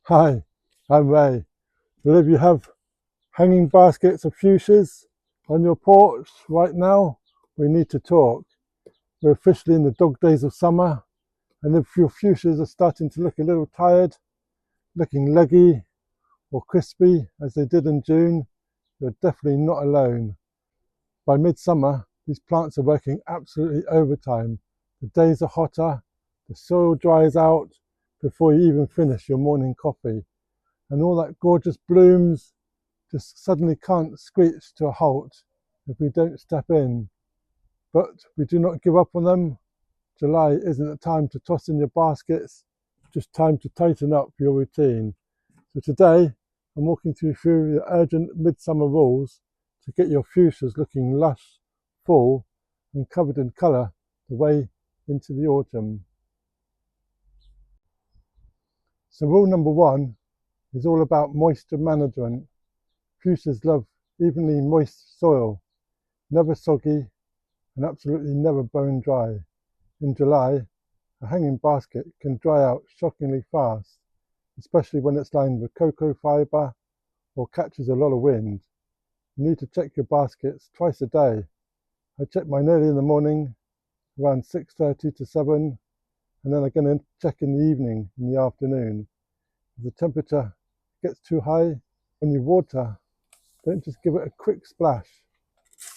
Hi, I'm Ray. Well, if you have hanging baskets of fuchsias on your porch right now, we need to talk. We're officially in the dog days of summer, and if your fuchsias are starting to look a little tired, looking leggy or crispy as they did in June, you're definitely not alone. By midsummer, these plants are working absolutely overtime. The days are hotter, the soil dries out before you even finish your morning coffee, and all that gorgeous blooms just suddenly can't screech to a halt if we don't step in. But we do not give up on them. July isn't the time to toss in your baskets, just time to tighten up your routine. So today I'm walking through the urgent midsummer rules to get your fuchsias looking lush, full and covered in colour the way into the autumn. So rule number 1 is all about moisture management. Fuchsias love evenly moist soil, never soggy and absolutely never bone dry. In July, a hanging basket can dry out shockingly fast, especially when it's lined with cocoa fibre or catches a lot of wind. You need to check your baskets twice a day. I check mine early in the morning, around 6:30 to 7, and then I'm going to check in the evening, in the afternoon. If the temperature gets too high, when you water, don't just give it a quick splash.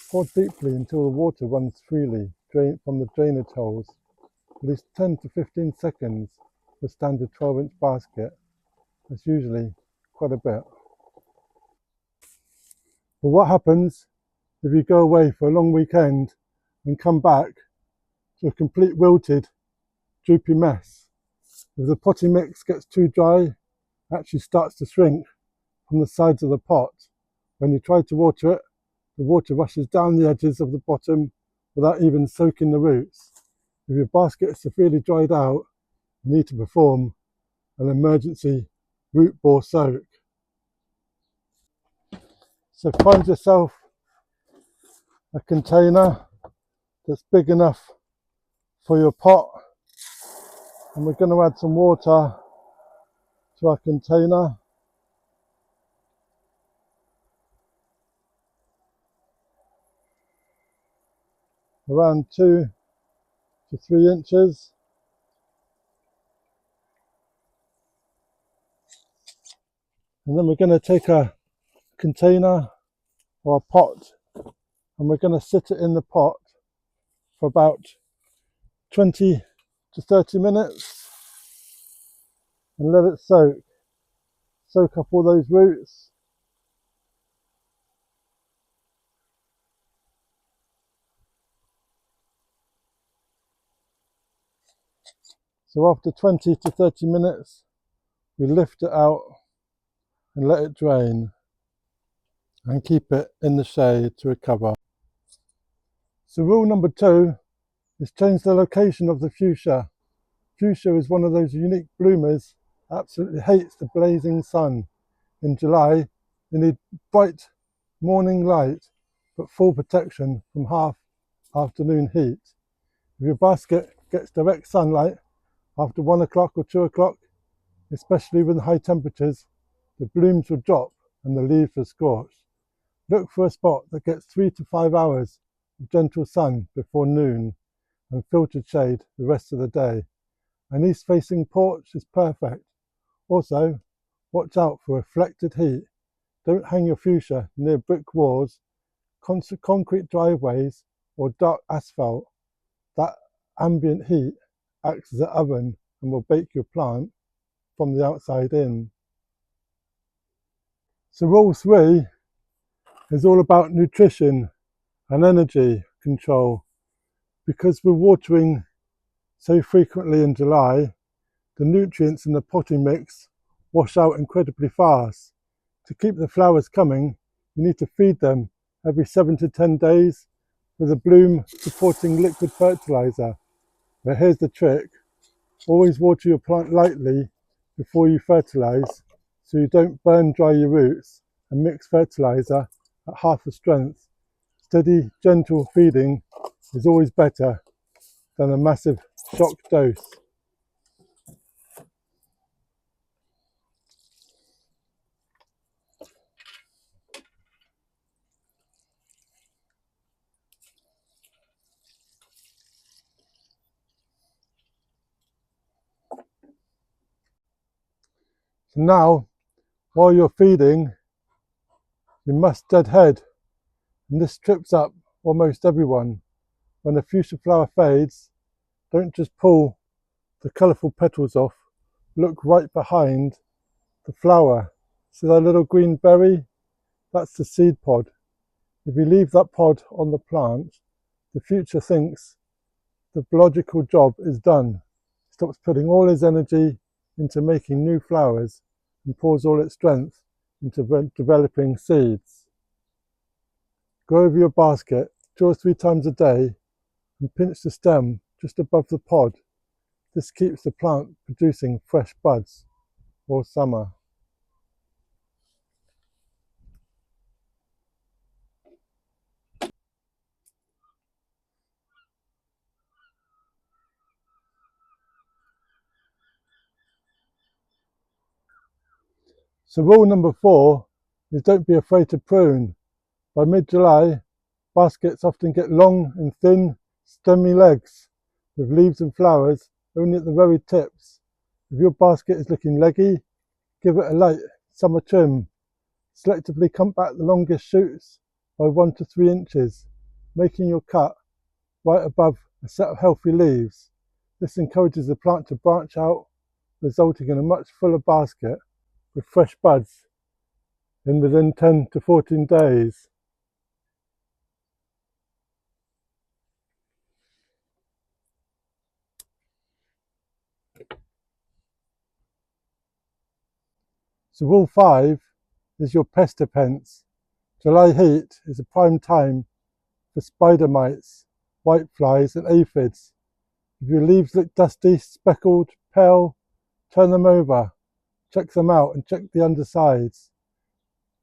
Pour deeply until the water runs freely from the drainage holes. At least 10 to 15 seconds for a standard 12-inch basket. That's usually quite a bit. But what happens if you go away for a long weekend and come back to a complete wilted, droopy mess? If the potty mix gets too dry, it actually starts to shrink from the sides of the pot. When you try to water it, the water rushes down the edges of the bottom without even soaking the roots. If your basket is severely dried out, you need to perform an emergency root bore soak. So find yourself a container that's big enough for your pot, and we're going to add some water to our container. Around 2 to 3 inches. And then we're going to take a container or a pot and we're going to sit it in the pot for about 20 to 30 minutes and let it soak up all those roots. So after 20 to 30 minutes, we lift it out and let it drain and keep it in the shade to recover. So rule number 2 is change the location of the fuchsia. Fuchsia is one of those unique bloomers that absolutely hates the blazing sun. In July, they need bright morning light but full protection from half afternoon heat. If your basket gets direct sunlight after 1 o'clock or 2 o'clock, especially with high temperatures, the blooms will drop and the leaves will scorch. Look for a spot that gets 3 to 5 hours of gentle sun before noon and filtered shade the rest of the day. An east-facing porch is perfect. Also, watch out for reflected heat. Don't hang your fuchsia near brick walls, concrete driveways or dark asphalt. That ambient heat acts as an oven and will bake your plant from the outside in. So rule 3 is all about nutrition and energy control. Because we're watering so frequently in July, the nutrients in the potting mix wash out incredibly fast. To keep the flowers coming, you need to feed them every 7 to 10 days with a bloom supporting liquid fertilizer. But here's the trick: always water your plant lightly before you fertilize so you don't burn dry your roots, and mix fertilizer at half the strength. Steady, gentle feeding is always better than a massive shock dose. So now, while you're feeding, you must deadhead, and this trips up almost everyone. When the fuchsia flower fades, don't just pull the colourful petals off, look right behind the flower. See that little green berry? That's the seed pod. If you leave that pod on the plant, the fuchsia thinks the biological job is done. It stops putting all his energy into making new flowers and pours all its strength into developing seeds. Go over your basket 2 or 3 times a day and pinch the stem just above the pod. This keeps the plant producing fresh buds all summer. So rule number 4 is don't be afraid to prune. By mid-July, baskets often get long and thin, stemmy legs with leaves and flowers only at the very tips. If your basket is looking leggy, give it a late summer trim. Selectively cut back the longest shoots by 1 to 3 inches, making your cut right above a set of healthy leaves. This encourages the plant to branch out, resulting in a much fuller basket with fresh buds within 10 to 14 days. So rule 5 is your pest defense. July heat is a prime time for spider mites, whiteflies and aphids. If your leaves look dusty, speckled, pale, turn them over, check them out and check the undersides.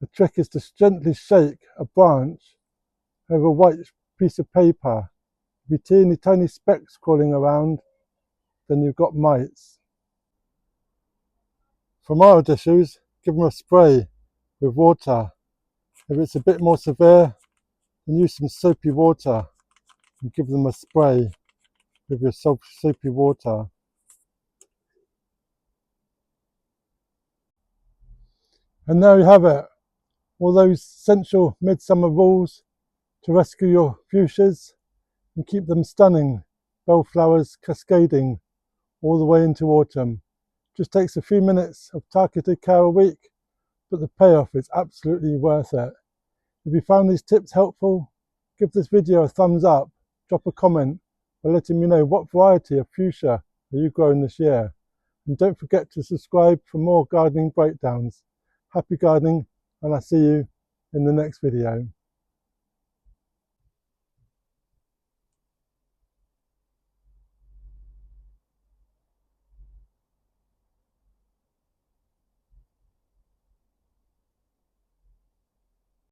The trick is to gently shake a branch over a white piece of paper. If you see any tiny specks crawling around, then you've got mites. For mild issues, give them a spray with water. If it's a bit more severe, then use some soapy water and give them a spray with your soapy water. And there you have it, all those essential midsummer rules to rescue your fuchsias and keep them stunning, bellflowers cascading all the way into autumn. Just takes a few minutes of targeted care a week, but the payoff is absolutely worth it. If you found these tips helpful, give this video a thumbs up, drop a comment by letting me know what variety of fuchsia are you growing this year. And don't forget to subscribe for more gardening breakdowns. Happy gardening, and I'll see you in the next video.